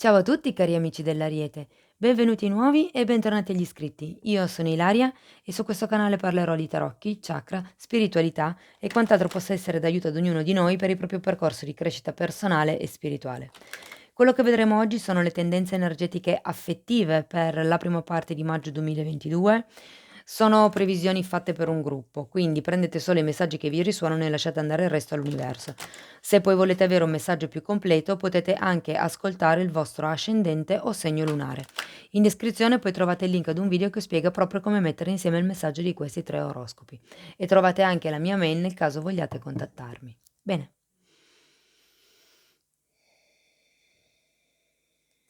Ciao a tutti cari amici dell'Ariete, benvenuti nuovi e bentornati agli iscritti. Io sono Ilaria e su questo canale parlerò di tarocchi, chakra, spiritualità e quant'altro possa essere d'aiuto ad ognuno di noi per il proprio percorso di crescita personale e spirituale. Quello che vedremo oggi sono le tendenze energetiche affettive per la prima parte di maggio 2022. Sono previsioni fatte per un gruppo, quindi prendete solo i messaggi che vi risuonano e lasciate andare il resto all'universo. Se poi volete avere un messaggio più completo, potete anche ascoltare il vostro ascendente o segno lunare. In descrizione poi trovate il link ad un video che spiega proprio come mettere insieme il messaggio di questi 3 oroscopi. E trovate anche la mia mail nel caso vogliate contattarmi. Bene.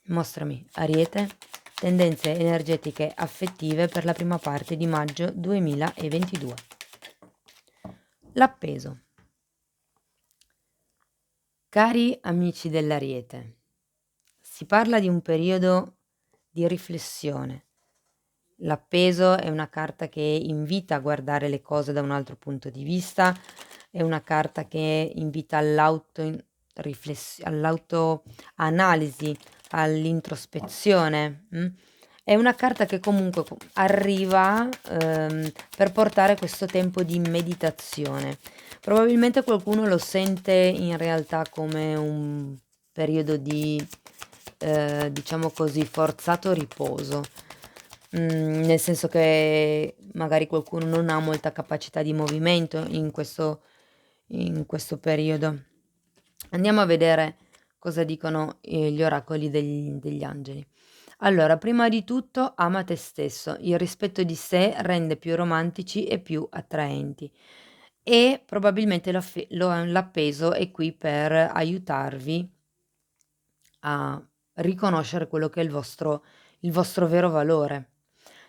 Mostrami, Ariete, tendenze energetiche affettive per la prima parte di maggio 2022. L'appeso. Cari amici dell'Ariete, si parla di un periodo di riflessione. L'appeso è una carta che invita a guardare le cose da un altro punto di vista, è una carta che invita all'autoanalisi, all'introspezione. È una carta che comunque arriva per portare questo tempo di meditazione. Probabilmente qualcuno lo sente in realtà come un periodo di, diciamo così, forzato riposo. Nel senso che magari qualcuno non ha molta capacità di movimento in questo periodo. Andiamo a vedere cosa dicono, gli oracoli degli angeli. Allora, prima di tutto ama te stesso. Il rispetto di sé rende più romantici e più attraenti. E probabilmente l'appeso è qui per aiutarvi a riconoscere quello che è il vostro vero valore.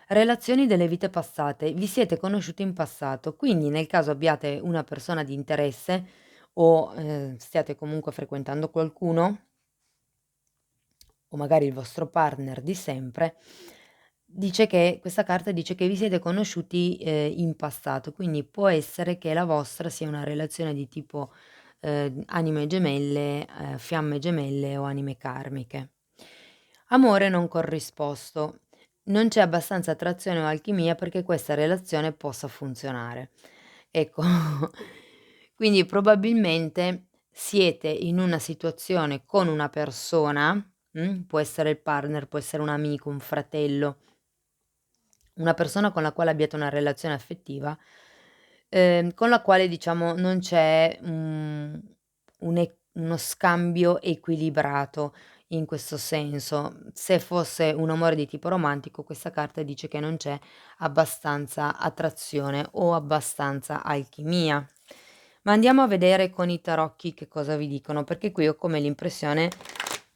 Relazioni delle vite passate. Vi siete conosciuti in passato, quindi nel caso abbiate una persona di interesse o stiate comunque frequentando qualcuno, o magari il vostro partner di sempre, questa carta dice che vi siete conosciuti in passato, quindi può essere che la vostra sia una relazione di tipo anime gemelle, fiamme gemelle o anime karmiche. Amore non corrisposto. Non c'è abbastanza attrazione o alchimia perché questa relazione possa funzionare. Ecco, quindi probabilmente siete in una situazione con una persona, può essere il partner, può essere un amico, un fratello, una persona con la quale abbiate una relazione affettiva, con la quale diciamo non c'è, uno scambio equilibrato in questo senso. Se fosse un amore di tipo romantico, questa carta dice che non c'è abbastanza attrazione o abbastanza alchimia. Ma andiamo a vedere con i tarocchi che cosa vi dicono, perché qui ho come l'impressione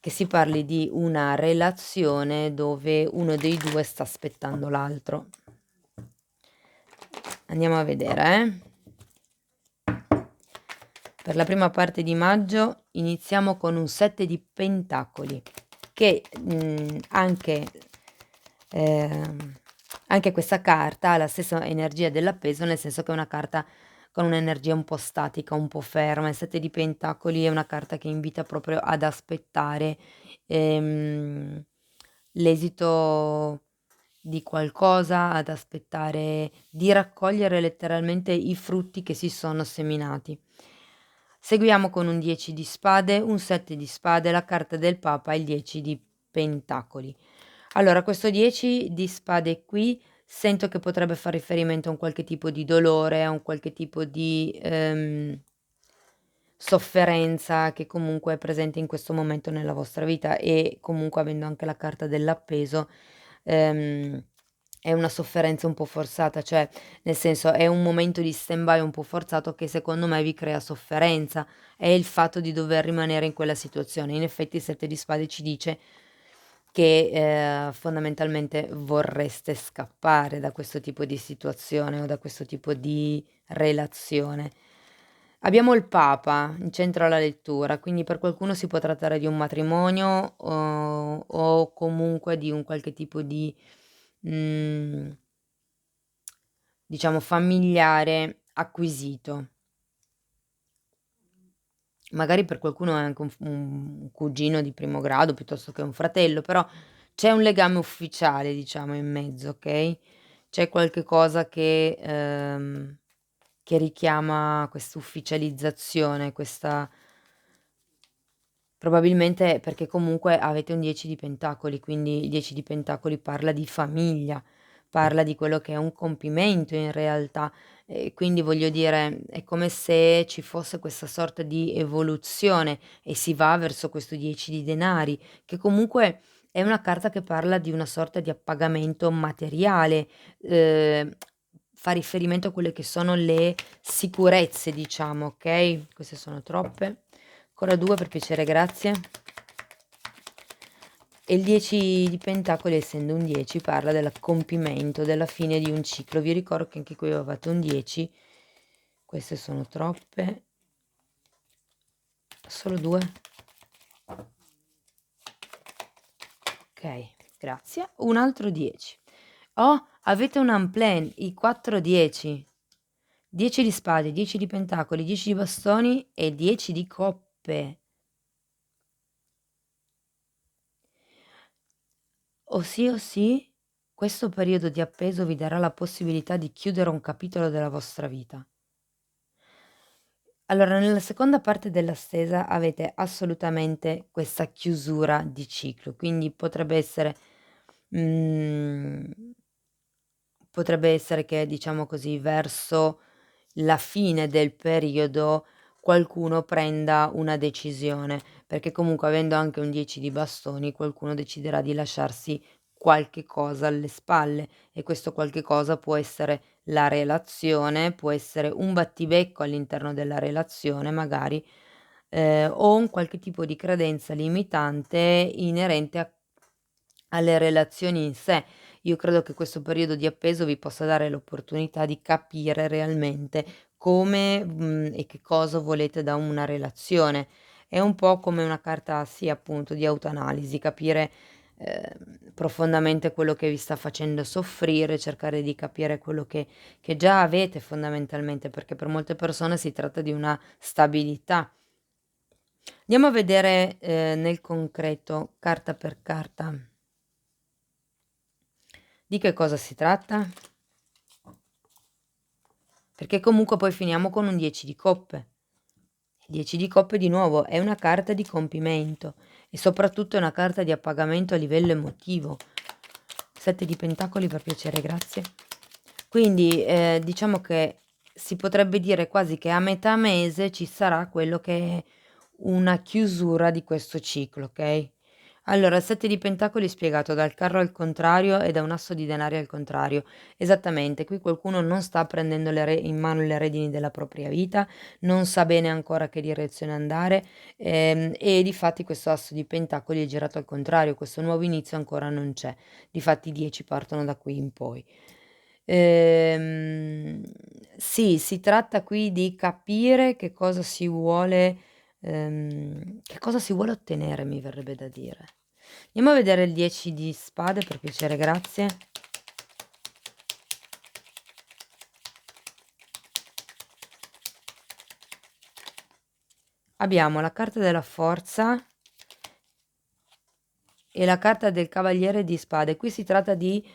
che si parli di una relazione dove uno dei 2 sta aspettando l'altro. Andiamo a vedere, Per la prima parte di maggio iniziamo con un 7 di pentacoli che, anche questa carta ha la stessa energia dell'appeso, nel senso che è una carta con un'energia un po' statica, un po' ferma. Il 7 di pentacoli è una carta che invita proprio ad aspettare, l'esito di qualcosa, ad aspettare di raccogliere letteralmente i frutti che si sono seminati. Seguiamo con un 10 di spade, un 7 di spade, la carta del Papa e il 10 di pentacoli. Allora, questo 10 di spade qui sento che potrebbe far riferimento a un qualche tipo di dolore, a un qualche tipo di sofferenza che comunque è presente in questo momento nella vostra vita e comunque avendo anche la carta dell'appeso, ehm, è una sofferenza un po' forzata, cioè nel senso è un momento di stand-by un po' forzato che secondo me vi crea sofferenza, è il fatto di dover rimanere in quella situazione. In effetti il 7 di spade ci dice che fondamentalmente vorreste scappare da questo tipo di situazione o da questo tipo di relazione. Abbiamo il Papa in centro alla lettura, quindi per qualcuno si può trattare di un matrimonio o comunque di un qualche tipo di, mhmm, diciamo familiare acquisito. magari per qualcuno è anche un cugino di primo grado piuttosto che un fratello, però c'è un legame ufficiale diciamo in mezzo, okay, c'è qualche cosa che richiama quest'ufficializzazione, questa probabilmente perché comunque avete un 10 di pentacoli, quindi il 10 di pentacoli parla di famiglia, parla di quello che è un compimento in realtà, quindi voglio dire, è come se ci fosse questa sorta di evoluzione e si va verso questo 10 di denari, che comunque è una carta che parla di una sorta di appagamento materiale, ehm, fa riferimento a quelle che sono le sicurezze diciamo, okay, queste sono troppe. Ancora 2 per piacere, grazie. E il 10 di pentacoli, essendo un 10, parla del compimento, della fine di un ciclo. Vi ricordo che anche qui avevate un 10. Queste sono troppe. Solo 2? Ok, grazie. Un altro 10. Oh, avete un unplan, i 4 10. 10 di spade, 10 di pentacoli, 10 di bastoni e 10 di coppe. O sì, questo periodo di appeso vi darà la possibilità di chiudere un capitolo della vostra vita. Allora, nella seconda parte della stesa avete assolutamente questa chiusura di ciclo, quindi mhmm, potrebbe essere che, diciamo così, verso la fine del periodo qualcuno prenda una decisione, perché comunque avendo anche un 10 di bastoni, qualcuno deciderà di lasciarsi qualche cosa alle spalle e questo qualche cosa può essere la relazione, può essere un battibecco all'interno della relazione magari, o un qualche tipo di credenza limitante inerente a alle relazioni in sé. Io credo che questo periodo di appeso vi possa dare l'opportunità di capire realmente come, e che cosa volete da una relazione. È un po' come una carta, sì, appunto, di autoanalisi, capire, profondamente quello che vi sta facendo soffrire, cercare di capire quello che già avete fondamentalmente, perché per molte persone si tratta di una stabilità. Andiamo a vedere, nel concreto, carta per carta. Di che cosa si tratta? Perché comunque poi finiamo con un 10 di coppe. Il 10 di coppe di nuovo è una carta di compimento e soprattutto è una carta di appagamento a livello emotivo. 7 di pentacoli per piacere, grazie. Quindi diciamo che si potrebbe dire quasi che a metà mese ci sarà quello che è una chiusura di questo ciclo, ok? Allora, il 7 di pentacoli spiegato dal carro al contrario e da un asso di denari al contrario. Esattamente, qui qualcuno non sta prendendo in mano le redini della propria vita, non sa bene ancora che direzione andare, e difatti questo asso di pentacoli è girato al contrario, questo nuovo inizio ancora non c'è. Difatti i 10 partono da qui in poi. Ehm, sì, si tratta qui di capire che cosa si vuole ottenere, mi verrebbe da dire. Andiamo a vedere il 10 di spade, per piacere, grazie. Abbiamo la carta della forza e la carta del cavaliere di spade. Qui si tratta di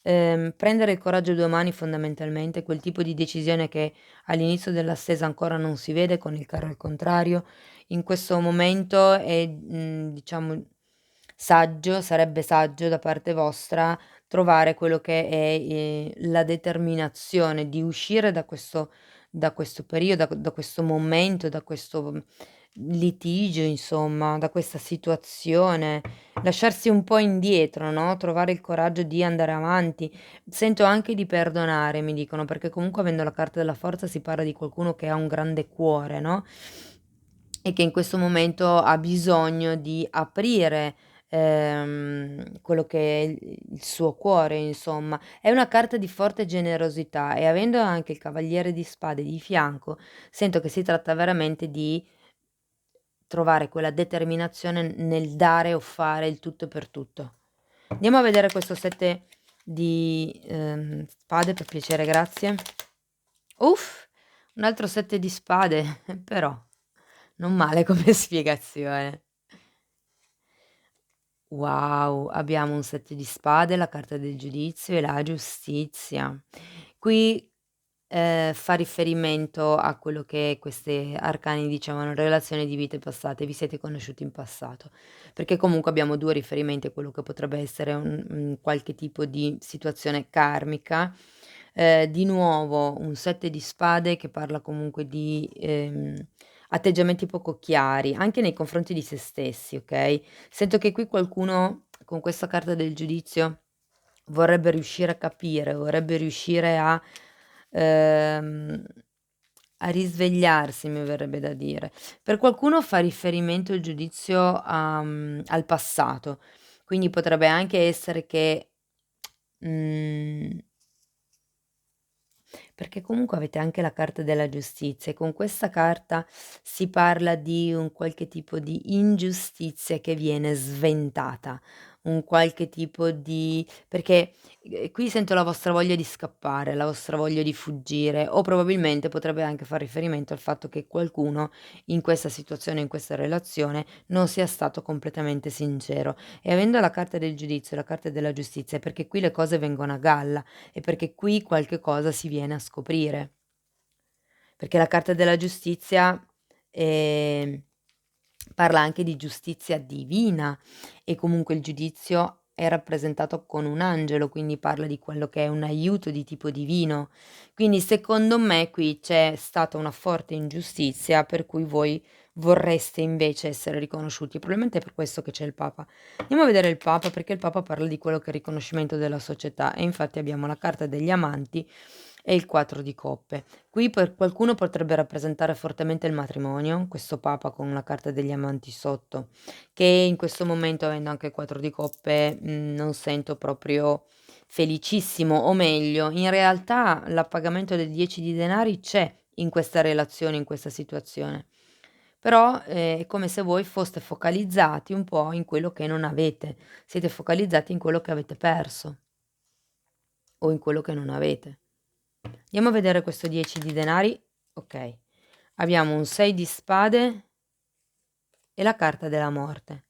prendere il coraggio a 2 mani fondamentalmente, quel tipo di decisione che all'inizio della stesa ancora non si vede con il carro al contrario. In questo momento è, diciamo sarebbe saggio da parte vostra trovare quello che è, la determinazione di uscire da questo da questo momento, da questo, litigio insomma, da questa situazione, lasciarsi un po' indietro, no, trovare il coraggio di andare avanti. Sento anche di perdonare, mi dicono, perché comunque avendo la carta della forza si parla di qualcuno che ha un grande cuore, no, e che in questo momento ha bisogno di aprire, quello che è il suo cuore insomma. È una carta di forte generosità e avendo anche il cavaliere di spade di fianco, sento che si tratta veramente di trovare quella determinazione nel dare o fare il tutto per tutto. Andiamo a vedere questo 7 di, spade per piacere, grazie. Uff, un altro 7 di spade, però. Non male come spiegazione. Wow, abbiamo un 7 di spade, la carta del giudizio e la giustizia. Qui, fa riferimento a quello che queste arcani dicevano, relazione di vite passate, vi siete conosciuti in passato. Perché comunque abbiamo 2 riferimenti a quello che potrebbe essere un qualche tipo di situazione karmica. Di nuovo un 7 di spade che parla comunque di, atteggiamenti poco chiari, anche nei confronti di se stessi, okay? Sento che qui qualcuno con questa carta del giudizio vorrebbe riuscire a capire, vorrebbe riuscire ehm, a risvegliarsi, mi verrebbe da dire. Per qualcuno fa riferimento il giudizio al passato, quindi potrebbe anche essere che, mhmm perché comunque avete anche la carta della giustizia e con questa carta si parla di un qualche tipo di ingiustizia che viene sventata, un qualche tipo di perché, qui sento la vostra voglia di scappare, la vostra voglia di fuggire o probabilmente potrebbe anche far riferimento al fatto che qualcuno in questa situazione, in questa relazione, non sia stato completamente sincero. E avendo la carta del giudizio e la carta della giustizia, è perché qui le cose vengono a galla e perché qui qualche cosa si viene a scoprire. Perché la carta della giustizia, ehm, parla anche di giustizia divina e comunque il giudizio è rappresentato con un angelo, quindi parla di quello che è un aiuto di tipo divino. Quindi secondo me qui c'è stata una forte ingiustizia per cui voi vorreste invece essere riconosciuti. Probabilmente è per questo che c'è il Papa. Andiamo a vedere il Papa, perché il Papa parla di quello che è il riconoscimento della società e infatti abbiamo la carta degli amanti e il 4 di coppe. Qui per qualcuno potrebbe rappresentare fortemente il matrimonio, questo Papa con la carta degli amanti sotto, che in questo momento, avendo anche il 4 di coppe, non sento proprio felicissimo, o meglio, in realtà l'appagamento del 10 di denari c'è in questa relazione, in questa situazione. Però, è come se voi foste focalizzati un po' in quello che non avete, siete focalizzati in quello che avete perso o in quello che non avete. Andiamo a vedere questo 10 di denari. Okay. Abbiamo un 6 di spade e la carta della morte.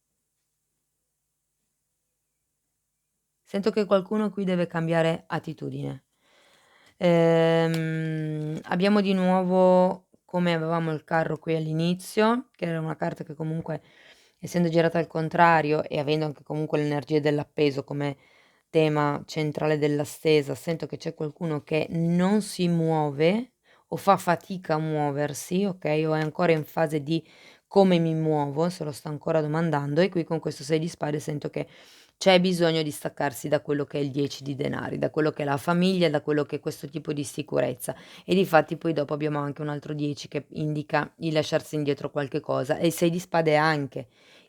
Sento che qualcuno qui deve cambiare attitudine. Abbiamo di nuovo, come avevamo il carro qui all'inizio, che era una carta che comunque, essendo girata al contrario e avendo anche comunque l'energia dell'appeso come tema centrale della stesa, sento che c'è qualcuno che non si muove o fa fatica a muoversi, okay, o è ancora in fase di: "Come mi muovo?" Se lo sta ancora domandando e qui con questo 6 di spade sento che c'è bisogno di staccarsi da quello che è il 10 di denari, da quello che è la famiglia, da quello che è questo tipo di sicurezza. E difatti poi dopo abbiamo anche un altro 10 che indica il lasciarsi indietro qualche cosa e il 6 di spade anche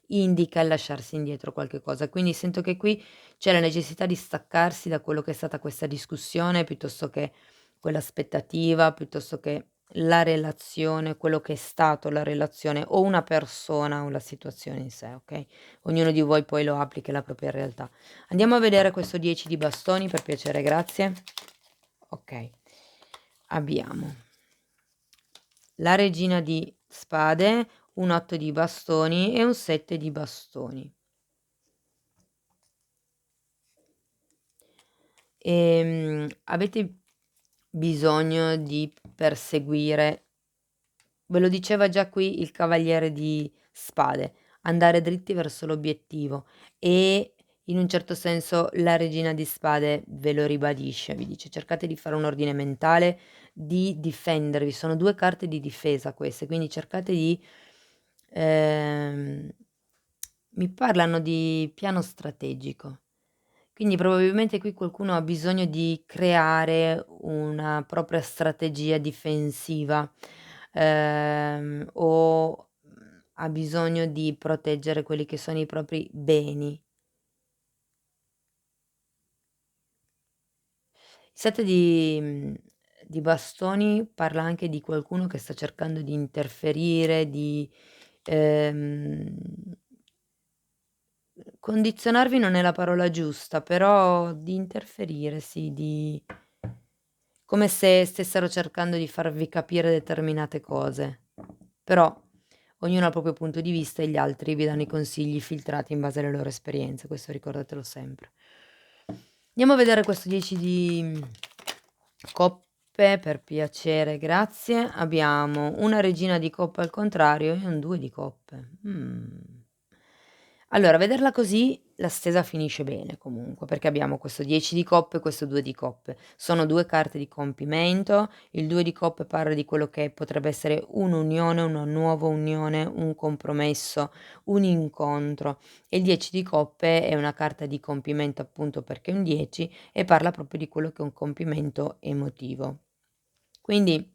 indica il lasciarsi indietro qualche cosa. Quindi sento che qui c'è la necessità di staccarsi da quello che è stata questa discussione, piuttosto che quell'aspettativa, piuttosto che la relazione, quello che è stato la relazione o una persona o la situazione in sé, okay? Ognuno di voi poi lo applichi alla propria realtà. Andiamo a vedere questo 10 di bastoni, per piacere, grazie. Okay. Abbiamo la regina di spade, un 8 di bastoni e un 7 di bastoni. Avete bisogno di perseguire, ve lo diceva già qui il cavaliere di spade, andare dritti verso l'obiettivo e in un certo senso la regina di spade ve lo ribadisce, vi dice: "Cercate di fare un ordine mentale, di difendervi." Sono 2 carte di difesa queste, quindi cercate di ehm, mi parlano di piano strategico. Quindi probabilmente qui qualcuno ha bisogno di creare una propria strategia difensiva, o, ha bisogno di proteggere quelli che sono i propri beni. Il 7 di bastoni parla anche di qualcuno che sta cercando di interferire, di, ehm condizionarvi non è la parola giusta, però di interferire sì, di come se stessero cercando di farvi capire determinate cose. Però ognuno ha il proprio punto di vista e gli altri vi danno i consigli filtrati in base alle loro esperienze, questo ricordatelo sempre. Andiamo a vedere questo 10 di coppe, per piacere, grazie. Abbiamo una regina di coppe al contrario e un 2 di coppe. Allora, vederla così, la stesa finisce bene comunque, perché abbiamo questo 10 di coppe e questo 2 di coppe. Sono 2 carte di compimento, il 2 di coppe parla di quello che potrebbe essere un'unione, una nuova unione, un compromesso, un incontro, e il 10 di coppe è una carta di compimento appunto perché è un 10 e parla proprio di quello che è un compimento emotivo. Quindi,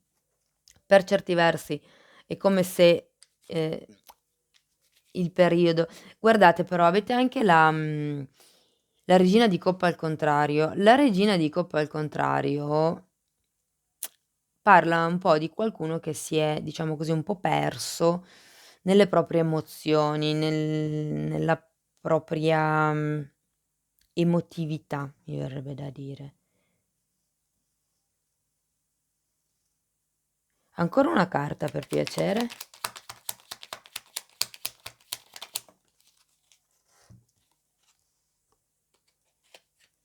per certi versi è come se, il periodo guardate però avete anche la regina di coppa al contrario. La regina di coppa al contrario parla un po' di qualcuno che si è, diciamo così, un po' perso nelle proprie emozioni, nella propria, emotività, mi verrebbe da dire. Ancora una carta per piacere.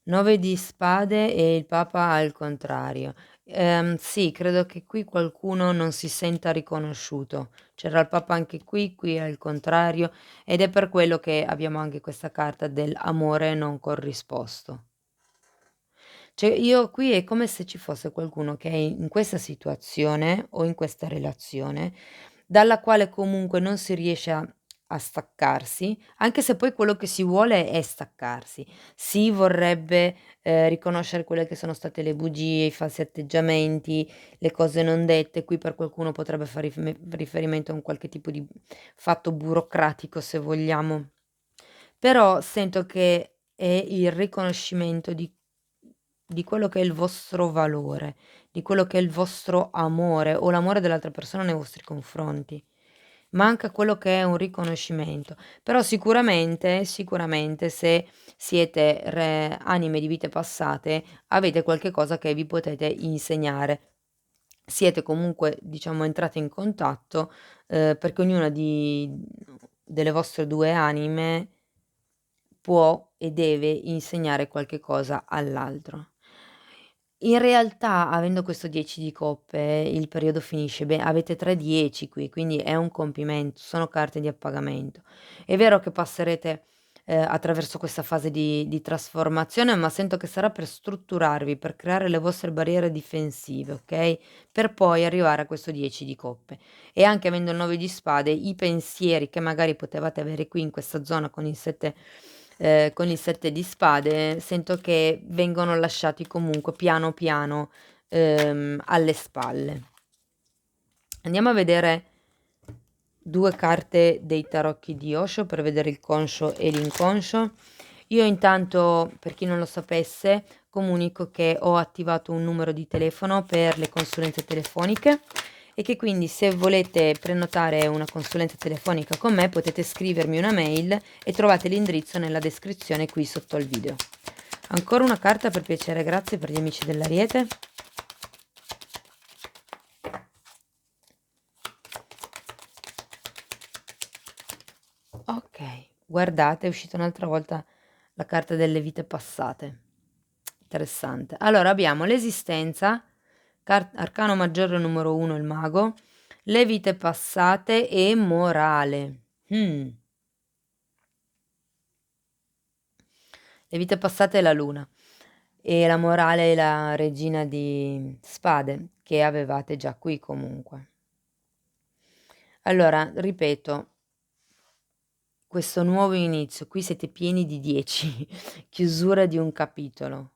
9 di spade e il papa al contrario. Sì, credo che qui qualcuno non si senta riconosciuto. C'era il papa anche qui è al contrario, ed è per quello che abbiamo anche questa carta dell'amore non corrisposto. Cioè io qui è come se ci fosse qualcuno che è in questa situazione o in questa relazione, dalla quale comunque non si riesce a staccarsi, anche se poi quello che si vuole è staccarsi. Si vorrebbe, riconoscere quelle che sono state le bugie, i falsi atteggiamenti, le cose non dette. Qui per qualcuno potrebbe far riferimento a un qualche tipo di fatto burocratico, se vogliamo. Però sento che è il riconoscimento di quello che è il vostro valore, di quello che è il vostro amore o l'amore dell'altra persona nei vostri confronti. Manca quello che è un riconoscimento, però sicuramente se siete anime di vite passate, avete qualche cosa che vi potete insegnare. Siete comunque, diciamo, entrate in contatto, perché ognuna delle vostre 2 anime può e deve insegnare qualche cosa all'altro. In realtà, avendo questo 10 di coppe, il periodo finisce avete 3 10 qui, quindi è un compimento, sono carte di appagamento. È vero che passerete, attraverso questa fase di trasformazione, ma sento che sarà per strutturarvi, per creare le vostre barriere difensive, okay, per poi arrivare a questo 10 di coppe. E anche avendo il 9 di spade, i pensieri che magari potevate avere qui in questa zona con il 7 di spade, sento che vengono lasciati comunque piano piano, alle spalle. Andiamo a vedere 2 carte dei tarocchi di Osho per vedere il conscio e l'inconscio. Io intanto, per chi non lo sapesse, comunico che ho attivato un numero di telefono per le consulenze telefoniche e che quindi se volete prenotare una consulenza telefonica con me potete scrivermi una mail e trovate l'indirizzo nella descrizione qui sotto al video. Ancora una carta per piacere, grazie per gli amici dell'Ariete. Ok, guardate, è uscita un'altra volta la carta delle vite passate. Interessante. Allora abbiamo l'esistenza, arcano maggiore numero 1 il mago, le vite passate e morale. Le vite passate è la luna e la morale è la regina di spade che avevate già qui comunque. Allora, ripeto, questo nuovo inizio, qui siete pieni di 10, chiusura di un capitolo.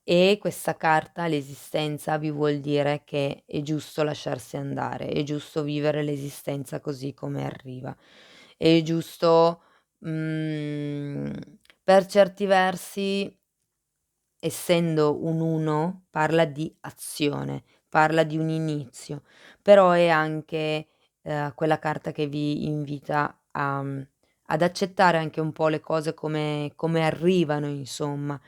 E questa carta, l'esistenza, vi vuol dire che è giusto lasciarsi andare, è giusto vivere l'esistenza così come arriva. È giusto, per certi versi, essendo un 1, parla di azione, parla di un inizio, però è anche, quella carta che vi invita ad accettare anche un po' le cose come arrivano insomma.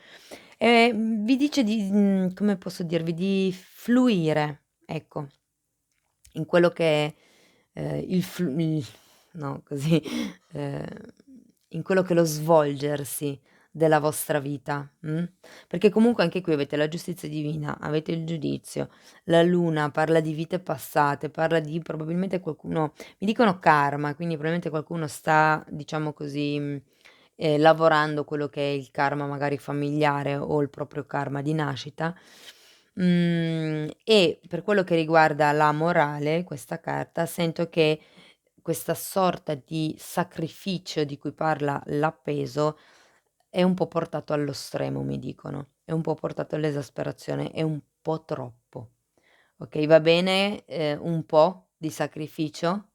Vi dice di come posso dirvi, di fluire, ecco, in quello che è, il no, così, ehm, in quello che è lo svolgersi della vostra vita, perché comunque anche qui avete la giustizia divina, avete il giudizio, la luna parla di vite passate, parla di probabilmente qualcuno mi dicono karma, quindi probabilmente qualcuno sta, diciamo così, lavorando quello che è il karma magari familiare o il proprio karma di nascita. E per quello che riguarda la morale, questa carta, sento che questa sorta di sacrificio di cui parla l'appeso è un po' portato allo stremo, mi dicono, è un po' portato all'esasperazione, è un po' troppo. Okay, va bene, un po' di sacrificio,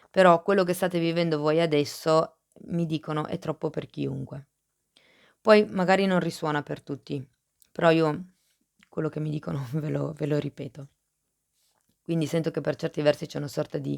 però quello che state vivendo voi adesso, mi dicono, è troppo per chiunque. Poi magari non risuona per tutti, però io quello che mi dicono ve lo ripeto. Quindi sento che per certi versi c'è una sorta di,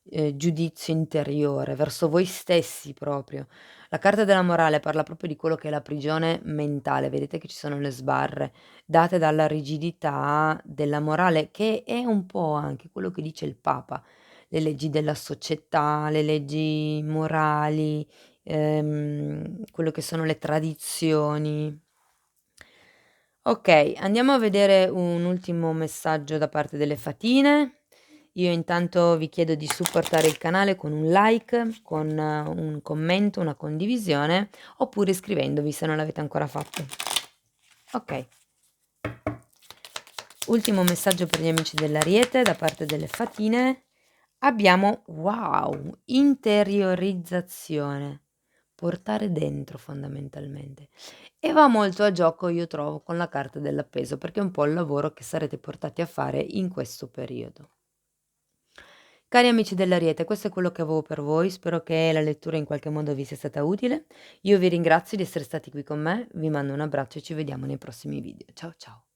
giudizio interiore verso voi stessi proprio. La carta della morale parla proprio di quello che è la prigione mentale, vedete che ci sono le sbarre date dalla rigidità della morale, che è un po' anche quello che dice il Papa, le leggi della società, le leggi morali, quello che sono le tradizioni. Okay, andiamo a vedere un ultimo messaggio da parte delle fatine. Io intanto vi chiedo di supportare il canale con un like, con un commento, una condivisione, oppure iscrivendovi se non l'avete ancora fatto. Okay. Ultimo messaggio per gli amici dell'Ariete da parte delle fatine. Abbiamo wow, interiorizzazione, portare dentro fondamentalmente. E va molto a gioco, io trovo, con la carta dell'appeso, perché è un po' il lavoro che sarete portati a fare in questo periodo. Cari amici dell'Ariete, questo è quello che avevo per voi, spero che la lettura in qualche modo vi sia stata utile. Io vi ringrazio di essere stati qui con me, vi mando un abbraccio e ci vediamo nei prossimi video. Ciao ciao.